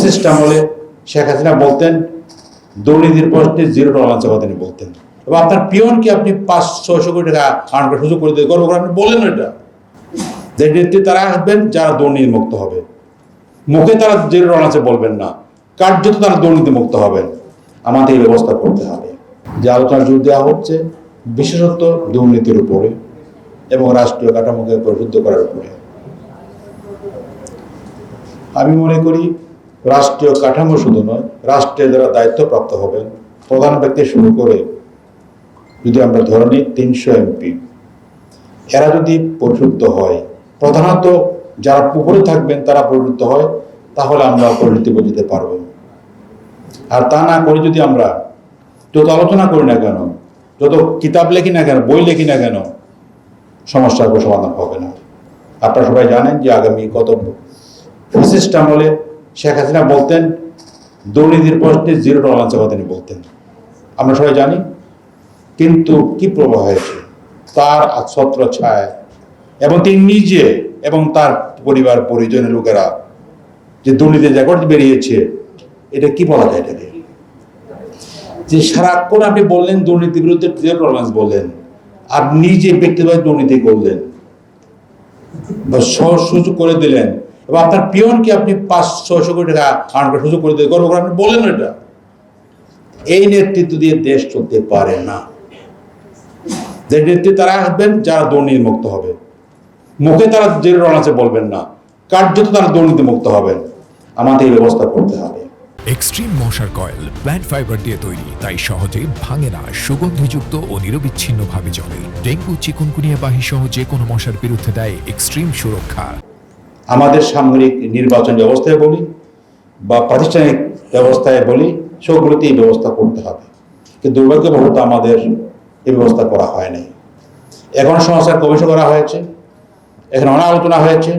Fascist আমলে শেখ হাসিনা বলতেন দুর্নীতির প্রশ্নে জিরো টলারেন্সের কথা তিনি বলতেন, এবং আপনার পিয়নকে আপনি 500-600 কোটি টাকা আর্ন করে সুযোগ করে দিয়ে গর্ব করে আপনি বললেন এটা যে নেতৃত্বে তারা আসবেন যারা দুর্নীতি মুক্ত হবে। মুখে তারা জিরো টলারেন্সে বলবেন না, কার্যত তারা দুর্নীতি মুক্ত হবেন। আমাদের এই ব্যবস্থা করতে হবে। যে আলোচনা জোর দেওয়া হচ্ছে বিশেষত দুর্নীতির উপরে এবং রাষ্ট্রীয় কাঠামোকে পরিশুদ্ধ করার উপরে। আমি মনে করি রাষ্ট্রীয় কাঠামো শুধু নয়, রাষ্ট্রের যারা দায়িত্বপ্রাপ্ত হবেন প্রধান ব্যক্তি শুরু করে, যদি আমরা ধরে নিই 300 এমপি, এরা যদি পরিশুদ্ধ হয়, প্রধানত যারা উপরে থাকবেন তারা পরিশুদ্ধ হয়, তাহলে আমরা পরিণতি বুঝতে পারবো। আর তা না করে যদি আমরা যত আলোচনা করি না কেন, যত কিতাব লেখি না কেন, বই লেখি না কেন, সমস্যার কোনো সমাধান হবে না। আপনারা সবাই জানেন যে আগামী গত ফ্যাসিস্ট আমলে শেখ হাসিনা বলতেন দুর্নীতির প্রশ্নে জিরো টলারেন্সের কথা তিনি বলতেন, আমরা সবাই জানি। কিন্তু কি প্রভাব হয়েছে তার ছত্র ছায়, এবং তিনি নিজে এবং তার পরিবার পরিজনের লোকেরা যে দুর্নীতির রেকর্ড বেরিয়েছে, এটা কি বলা যায়? এটাকে যে সারাক্ষণ আপনি বললেন দুর্নীতির বিরুদ্ধে জিরো টলারেন্স বললেন, আর নিজে ব্যক্তিগত দুর্নীতি করলেন বা সহজ সুযোগ করে দিলেন, এবং আপনার পিয়নকে আপনি 500-600 কোটি টাকা আর্ন করে সুযোগ করে দিয়ে গর্ব করে আপনি বললেন এটা। এই নেতৃত্ব দিয়ে দেশ চলতে পারে না। যে নেতৃত্বে তারা আসবেন যারা দুর্নীতি মুক্ত হবে। মুখে তারা জিরো টলারেন্সে বলবেন না, কার্যত তারা দুর্নীতি মুক্ত হবেন। আমাদের এই ব্যবস্থা করতে হবে। এক্সট্রিম মশার কয়েল প্ল্যান্ট ফাইবার দিয়ে তৈরি, তাই সহজে ভাঙে না, সুগন্ধিযুক্ত ও নিরবিচ্ছিন্নভাবে জ্বলে। ডেঙ্গু, চিকুনগুনিয়া বাহি সহ যে কোনো মশার বিরুদ্ধে দেয় এক্সট্রিম সুরক্ষা। আমাদের সামরিক নির্বাচন ব্যবস্থায় বলি বা প্রাতিষ্ঠানিক ব্যবস্থায় বলি, সবগুলোতে এই ব্যবস্থা করতে হবে। কিন্তু দুর্ভাগ্যবশত আমাদের এই ব্যবস্থা করা হয় নাই। এখন সংস্কার কমিশন করা হয়েছে, এখানে অনেক আলোচনা হয়েছে।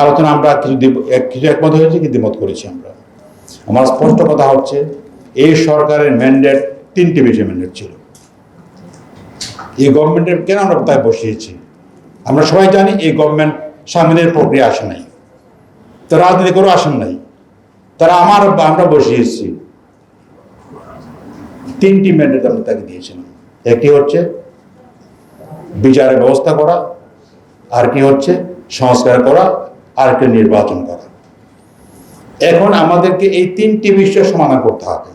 আলোচনা আমরা কিছু একমত হয়েছে, কিন্তু দ্বিমত করেছি আমরা। আমার স্পষ্ট কথা হচ্ছে, এই সরকারের ম্যান্ডেট 3টি বিষয় ম্যান্ডেট ছিল। এই গভর্নমেন্টের কেন আমরা তাই বসিয়েছি? আমরা সবাই জানি এই গভর্নমেন্ট সামনের প্রক্রিয়া আসে নাই, তারা রাজনীতি করেও আসেন নাই, তারা আমরা বসিয়েছি। 3টি ম্যান্ডেট আমরা তাকে দিয়েছিলাম। একটি হচ্ছে বিচারের ব্যবস্থা করা, আর কি হচ্ছে সংস্কার করা, আর একটি নির্বাচন করা। এখন আমাদেরকে এই 3টি বিষয় সমাধান করতে হবে।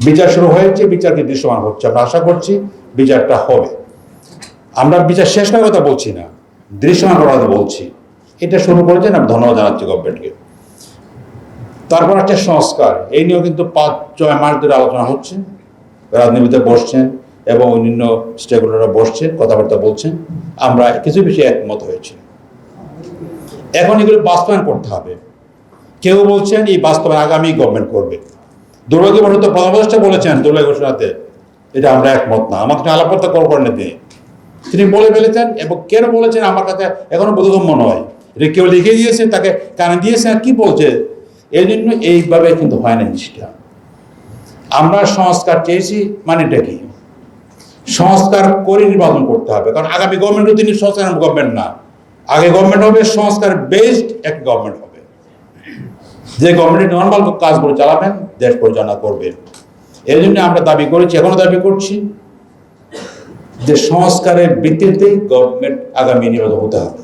বিচার শুরু হয়েছে, বিচারকে দৃশ্যমান হচ্ছে, আমরা আশা করছি বিচারটা হবে। আমরা বিচার শেষ করার কথা বলছি না, দৃশ্যমান করার কথা বলছি। এটা শুরু করেছেন, আমি ধন্যবাদ জানাচ্ছি গভর্নমেন্টকে। তারপর হচ্ছে সংস্কার। এই নিয়েও কিন্তু 5-6 মাস ধরে আলোচনা হচ্ছে, রাজনীতিতে বসছেন এবং অন্যান্য স্টেকহোল্ডাররা বসছেন, কথাবার্তা বলছেন। আমরা কিছু বিষয়ে একমত হয়েছি। এখন এগুলো বাস্তবায়ন করতে হবে। কেউ বলছেন এই বাস্তবায়ন আগামী গভর্নমেন্ট করবে। দুর্ভাগ্যবশত প্রধান উপদেষ্টা বলেছেন জুলাই ঘোষণাতে, এটা আমরা একমত না। আমাকে আলাপতা করেন তিনি বলে ফেলেছেন, এবং কেন বলেছেন আমার কাছে এখনো বোধগম্য নয়। এটা কেউ লিখে দিয়েছেন, তাকে কানে দিয়েছেন, আর কি বলছে। এই জন্য এইভাবে কিন্তু হয় না জিনিসটা। আমরা সংস্কার চেয়েছি, মানে এটা কি? সংস্কার করে নির্বাচন করতে হবে, কারণ আগামী গভর্নমেন্টও তিনি সংস্কার গভর্নমেন্ট না। আগে গভর্নমেন্ট হবে সংস্কার বেসড এক গভর্নমেন্ট হবে, যে গভর্নমেন্ট নর্মাল কাজগুলো চালাবেন, দেশ পরিচালনা করবে। এই জন্য আমরা দাবি করেছি, এখনো দাবি করছি, যে সংস্কারের ভিত্তিতে গভর্নমেন্ট আগামী নির্বাচন হতে হবে।